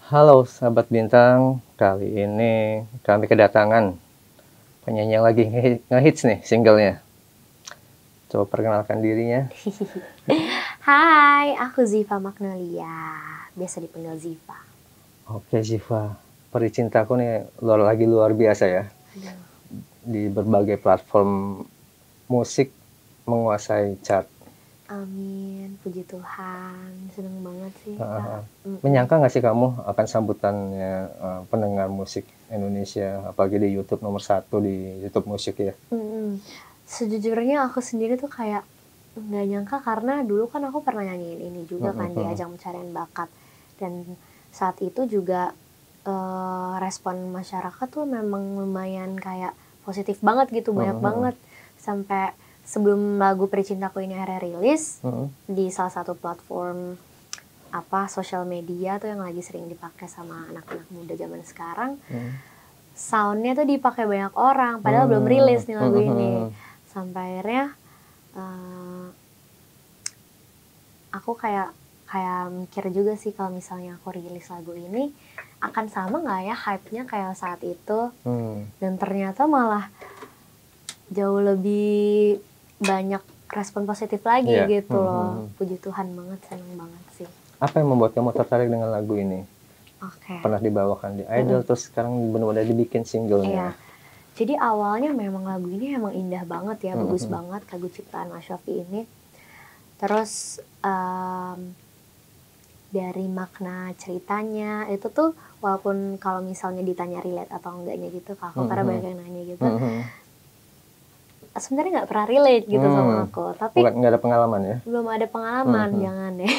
Halo sahabat bintang, kali ini kami kedatangan penyanyi yang lagi ngehits nih singlenya. Coba perkenalkan dirinya. Hai, aku Ziva Magnolia, biasa dipanggil Ziva. Oke Ziva, peri cintaku nih luar biasa ya. Aduh. Di berbagai platform musik menguasai chart. Amin, puji Tuhan, seneng banget sih Kak. Menyangka nggak sih kamu akan sambutannya pendengar musik Indonesia, apalagi di YouTube nomor 1 di YouTube musik ya? Sejujurnya aku sendiri tuh kayak nggak nyangka karena dulu kan aku pernah nyanyiin ini juga kan di ajang pencarian bakat. Dan saat itu juga respon masyarakat tuh memang lumayan kayak positif banget gitu, banyak banget. Sampai sebelum lagu Peri Cintaku ini akhirnya rilis di salah satu platform sosial media tuh yang lagi sering dipakai sama anak-anak muda zaman sekarang, soundnya tuh dipakai banyak orang padahal belum rilis nih lagu ini. Sampai akhirnya aku kayak mikir juga sih kalau misalnya aku rilis lagu ini akan sama nggak ya hype-nya kayak saat itu. Dan ternyata malah jauh lebih banyak respon positif lagi gitu loh. Puji Tuhan banget, seneng banget sih. Apa yang membuat kamu tertarik dengan lagu ini? Oke. Pernah dibawakan di Idol, terus sekarang benar-benar dibikin singlenya. Iya. Jadi awalnya memang lagu ini emang indah banget ya, bagus banget lagu ciptaan Mas Shofie ini. Terus dari makna ceritanya itu tuh walaupun kalau misalnya ditanya relate atau enggaknya gitu ke aku, karena banyak yang nanya gitu, sebenarnya nggak pernah relate gitu sama aku. Tapi nggak ada pengalaman ya? belum ada pengalaman, jangan deh.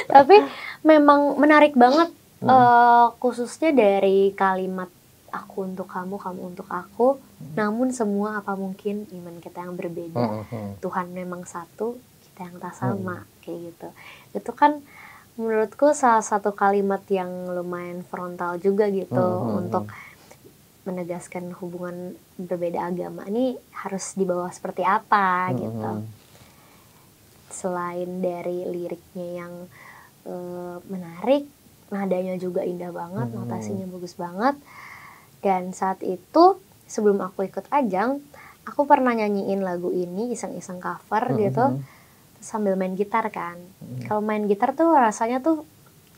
Tapi memang menarik banget, khususnya dari kalimat aku untuk kamu, kamu untuk aku, namun semua apa mungkin iman kita yang berbeda, Tuhan memang satu, kita yang tak sama, kayak gitu. Itu kan menurutku salah satu kalimat yang lumayan frontal juga gitu, untuk menegaskan hubungan berbeda agama ini harus dibawa seperti apa gitu. Selain dari liriknya yang menarik, nadanya juga indah banget, notasinya bagus banget. Dan saat itu sebelum aku ikut ajang, aku pernah nyanyiin lagu ini iseng-iseng cover gitu, sambil main gitar kan. Kalau main gitar tuh rasanya tuh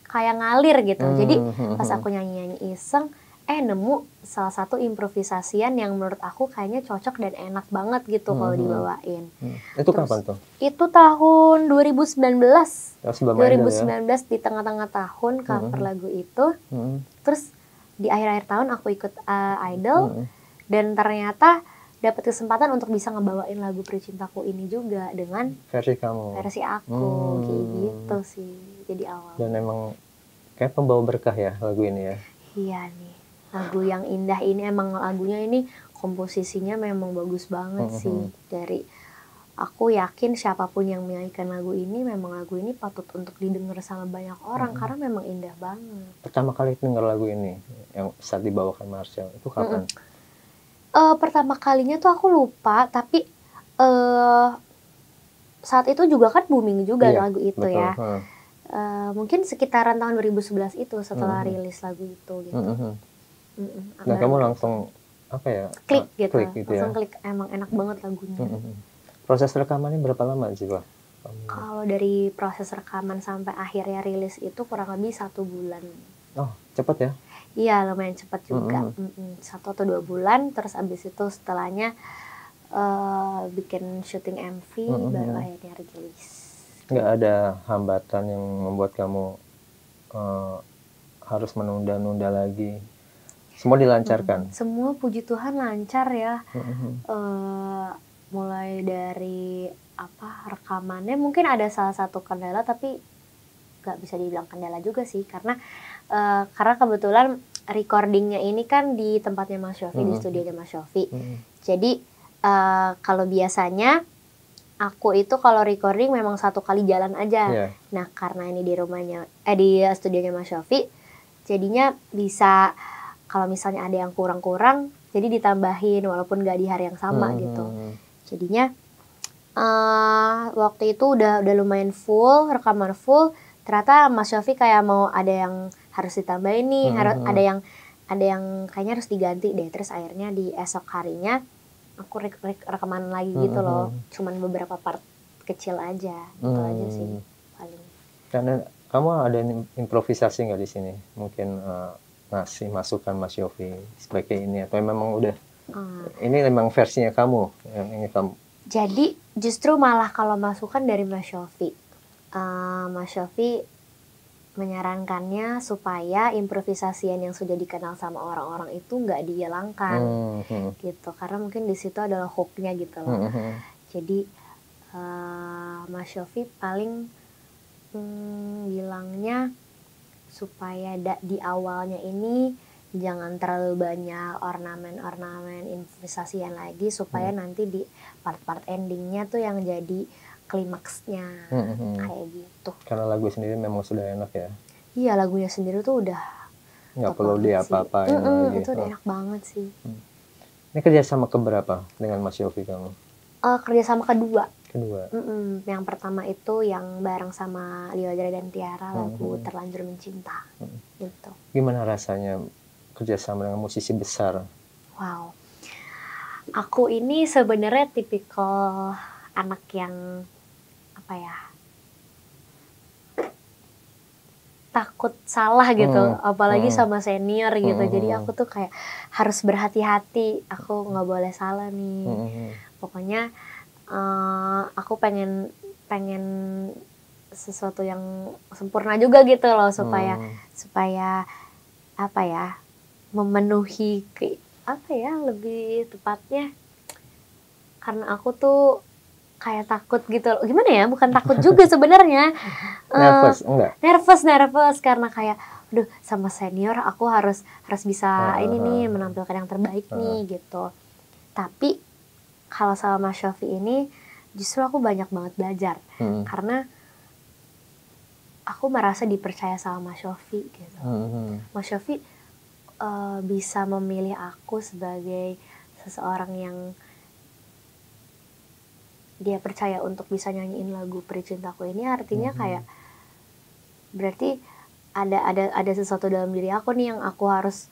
kayak ngalir gitu. Jadi pas aku nyanyi-nyanyi iseng, nemu salah satu improvisasian yang menurut aku kayaknya cocok dan enak banget gitu kalau dibawain. Itu kapan tuh? Itu tahun 2019. Sebelum 2019 di tengah-tengah tahun cover lagu itu. Terus di akhir-akhir tahun aku ikut Idol, dan ternyata dapat kesempatan untuk bisa ngebawain lagu Peri Cintaku ini juga dengan versi kamu, versi aku, kayak gitu sih. Jadi awal. Dan emang kayak pembawa berkah ya lagu ini ya. Iya nih, lagu yang indah ini emang lagunya ini komposisinya memang bagus banget sih. Dari aku yakin siapapun yang menyanyikan lagu ini, memang lagu ini patut untuk didengar sama banyak orang karena memang indah banget. Pertama kali denger lagu ini yang saat dibawakan Marcel itu kapan? Pertama kalinya tuh aku lupa, tapi saat itu juga kan booming juga lagu itu, betul ya. Mungkin sekitaran tahun 2011 itu setelah rilis lagu itu gitu. Nah kamu langsung apa ya? Klik gitu, ya? langsung klik, emang enak banget lagunya. Proses rekamannya berapa lama sih Pak? Kalau dari proses rekaman sampai akhirnya rilis itu kurang lebih 1 bulan. Oh cepet ya? Iya lumayan cepat juga, 1 atau 2 bulan. Terus abis itu setelahnya bikin syuting MV, baru akhirnya rilis. Nggak ada hambatan yang membuat kamu harus menunda-nunda lagi? Semua dilancarkan? Semua puji Tuhan lancar ya. Mulai dari rekamannya mungkin ada salah satu kendala, tapi nggak bisa dibilang kendala juga sih, karena kebetulan recordingnya ini kan di tempatnya Mas Shofie, di studionya Mas Shofie. Jadi kalau biasanya aku itu kalau recording memang 1 kali jalan aja. Nah karena ini di rumahnya di studionya Mas Shofie, jadinya bisa kalau misalnya ada yang kurang-kurang jadi ditambahin walaupun nggak di hari yang sama gitu. Jadinya waktu itu udah lumayan full, rekaman full. Ternyata Mas Shofie kayak mau ada yang harus ditambahin nih, harus ada yang kayaknya harus diganti deh. Terus akhirnya di esok harinya aku rekaman lagi gitu loh, cuman beberapa part kecil aja, itu aja sih paling. Karena kamu ada improvisasi nggak di sini? Mungkin ngasih masukan Mas Yofi sebagai ini, atau memang udah ini memang versinya kamu yang ini kamu? Jadi justru malah kalau masukan dari Mas Yofi, Mas Yofi menyarankannya supaya improvisasian yang sudah dikenal sama orang-orang itu nggak dihilangkan gitu, karena mungkin di situ adalah hook-nya gitu loh. Jadi Mas Yofi paling bilangnya supaya di awalnya ini jangan terlalu banyak ornamen-ornamen improvisasian lagi, supaya nanti di part-part endingnya tuh yang jadi klimaksnya kayak gitu. Karena lagu sendiri memang sudah enak ya. Iya, lagunya sendiri tuh udah nggak perlu diapa-apain lagi. Itu udah enak banget sih. Ini kerjasama keberapa dengan Mas Yofi kamu? Kerjasama kedua. Yang pertama itu yang bareng sama Liodra dan Tiara, lagu Terlanjur Mencinta. Gitu. Gimana rasanya kerjasama dengan musisi besar? Wow, aku ini sebenarnya tipikal anak yang apa ya, takut salah gitu, apalagi sama senior gitu. Jadi aku tuh kayak harus berhati-hati, aku nggak boleh salah nih. Pokoknya aku pengen sesuatu yang sempurna juga gitu loh, supaya apa ya, memenuhi lebih tepatnya, karena aku tuh kayak takut gitu loh. Gimana ya, bukan takut juga sebenarnya. Nervous karena kayak aduh, sama senior aku harus bisa ini nih, menampilkan yang terbaik nih gitu. Tapi kalau sama Mas Yofi ini justru aku banyak banget belajar, karena aku merasa dipercaya sama Mas Yofi gitu. Mas Yofi bisa memilih aku sebagai seseorang yang dia percaya untuk bisa nyanyiin lagu Peri Cintaku ini. Artinya kayak berarti ada sesuatu dalam diri aku nih yang aku harus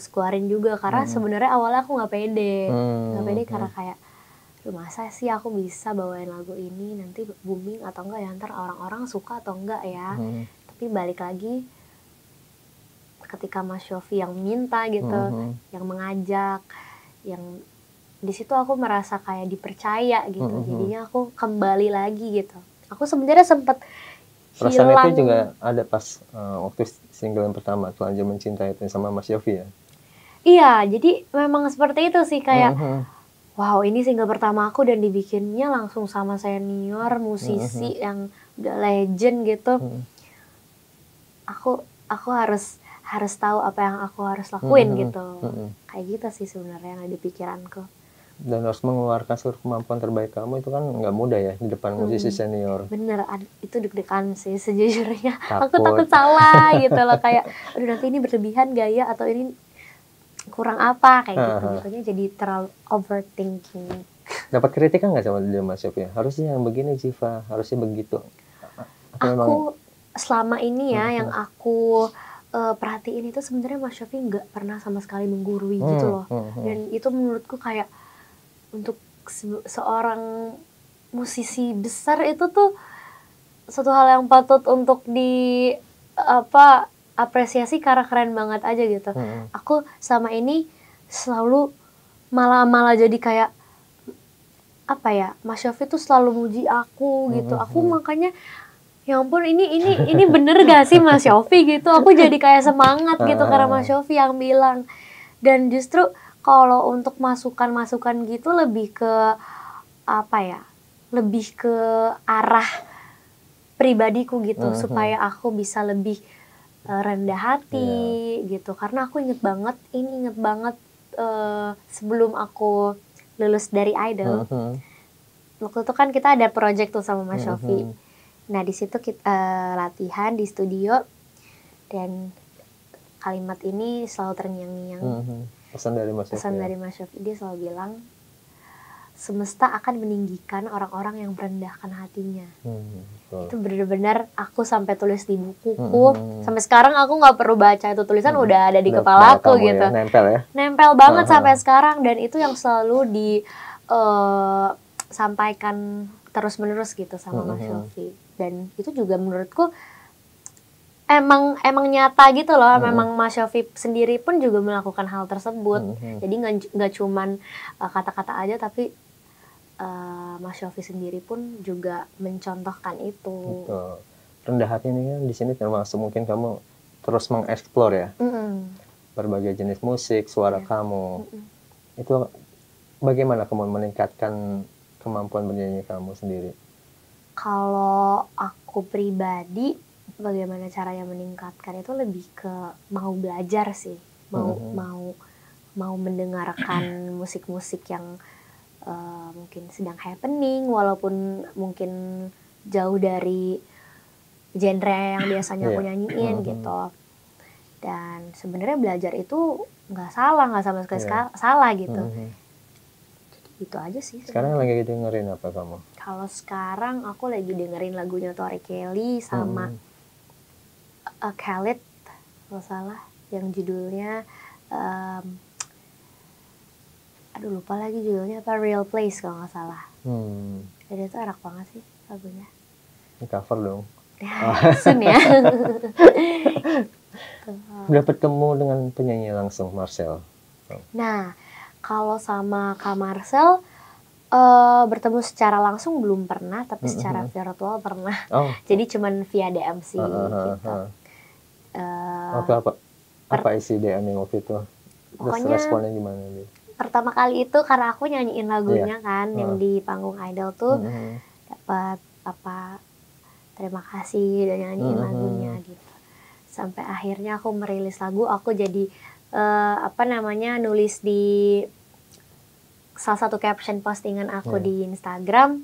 keluarin juga, karena sebenarnya awalnya aku nggak pede karena kayak masa sih aku bisa bawain lagu ini, nanti booming atau enggak ya, ntar orang-orang suka atau enggak ya. Tapi balik lagi ketika Mas Yofi yang minta gitu, yang mengajak, yang di situ aku merasa kayak dipercaya gitu. Jadinya aku kembali lagi gitu. Aku sebenarnya sempat perasaan hilang. Itu juga ada pas waktu single yang pertama Terlanjur Mencinta itu sama Mas Yofi ya? Iya, jadi memang seperti itu sih, kayak wow, ini single pertama aku dan dibikinnya langsung sama senior musisi yang udah legend gitu. Aku harus tahu apa yang aku harus lakuin gitu. Kayak gitu sih sebenarnya yang ada di pikiranku. Dan harus mengeluarkan seluruh kemampuan terbaik kamu, itu kan nggak mudah ya di depan musisi senior. Bener, itu deg-degan sih sejujurnya. Aku takut salah gitu loh, kayak aduh nanti ini berlebihan gaya atau ini kurang apa kayak gitu-gitunya, jadi terlalu overthinking. Dapat kritikan nggak sama dia Mas Yofi? Harusnya yang begini Ziva, harusnya begitu. Aku selama ini ya yang aku perhatiin itu sebenarnya Mas Yofi nggak pernah sama sekali menggurui gitu loh. Dan itu menurutku kayak untuk seorang musisi besar itu tuh suatu hal yang patut untuk apresiasi, karena keren banget aja gitu. Aku sama ini selalu malah jadi kayak apa ya, Mas Yofi tuh selalu muji aku gitu. Aku makanya ya ampun, ini bener gak sih Mas Yofi gitu. Aku jadi kayak semangat gitu karena Mas Yofi yang bilang. Dan justru kalau untuk masukan-masukan gitu lebih ke apa ya, lebih ke arah pribadiku gitu, supaya aku bisa lebih rendah hati gitu. Karena aku inget banget sebelum aku lulus dari Idol, waktu itu kan kita ada project tuh sama Mas Yofi. Nah di situ kita latihan di studio, dan kalimat ini selalu terngiang-ngiang. Pesan dari Mas Yofi. Dia selalu bilang, semesta akan meninggikan orang-orang yang merendahkan hatinya. Betul. Itu benar-benar aku sampai tulis di bukuku. Sampai sekarang aku nggak perlu baca itu tulisan, udah ada di kepala aku gitu. Ya, nempel ya? Nempel banget sampai sekarang, dan itu yang selalu disampaikan terus-menerus gitu sama Mas Yofi. Dan itu juga menurutku emang nyata gitu loh. Memang Mas Yofi sendiri pun juga melakukan hal tersebut. Jadi nggak cuman kata-kata aja, tapi Mas Yofi sendiri pun juga mencontohkan itu. Betul. Rendah hati ini kan di sini termasuk mungkin kamu terus mengeksplor ya, berbagai jenis musik, suara kamu. Itu bagaimana kamu meningkatkan kemampuan bernyanyi kamu sendiri? Kalau aku pribadi, bagaimana caranya meningkatkan itu lebih ke mau belajar sih, mau mendengarkan musik-musik yang mungkin sedang happening, walaupun mungkin jauh dari genre yang biasanya aku nyanyiin gitu. Dan sebenarnya belajar itu nggak sama sekali salah gitu. Itu aja sih. Sekarang lagi dengerin apa kamu? Kalau sekarang aku lagi dengerin lagunya Tori Kelly sama Khalid, kalau salah, yang judulnya aduh lupa lagi judulnya apa, Real Place kalau nggak salah. Jadi itu enak banget sih lagunya. Ini cover dong. Sun ya. Udah ketemu dengan penyanyi langsung, Marcel? Nah, kalau sama Kak Marcel bertemu secara langsung belum pernah, tapi secara virtual pernah. Jadi cuman via DM sih gitu. Apa isi DM waktu itu? Pokoknya responnya gimana? Pertama kali itu karena aku nyanyiin lagunya kan, yang di panggung Idol tuh dapat terima kasih udah nyanyiin lagunya gitu. Sampai akhirnya aku merilis lagu, aku jadi nulis di salah satu caption postingan aku di Instagram.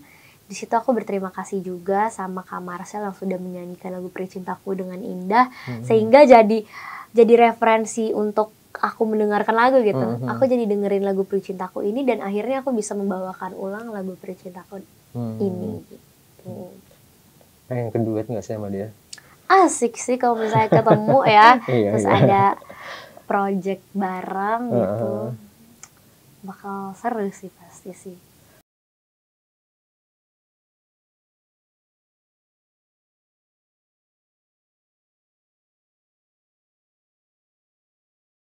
Di situ aku berterima kasih juga sama Kak Marcel yang sudah menyanyikan lagu Peri Cintaku dengan indah, sehingga jadi referensi untuk aku mendengarkan lagu gitu. Aku jadi dengerin lagu Peri Cintaku ini, dan akhirnya aku bisa membawakan ulang lagu Peri Cintaku ini gitu. Pengen keduet nggak sih sama dia? Asik sih kalau misalnya ketemu ya. Terus ada project bareng gitu. Bakal seru sih pasti sih.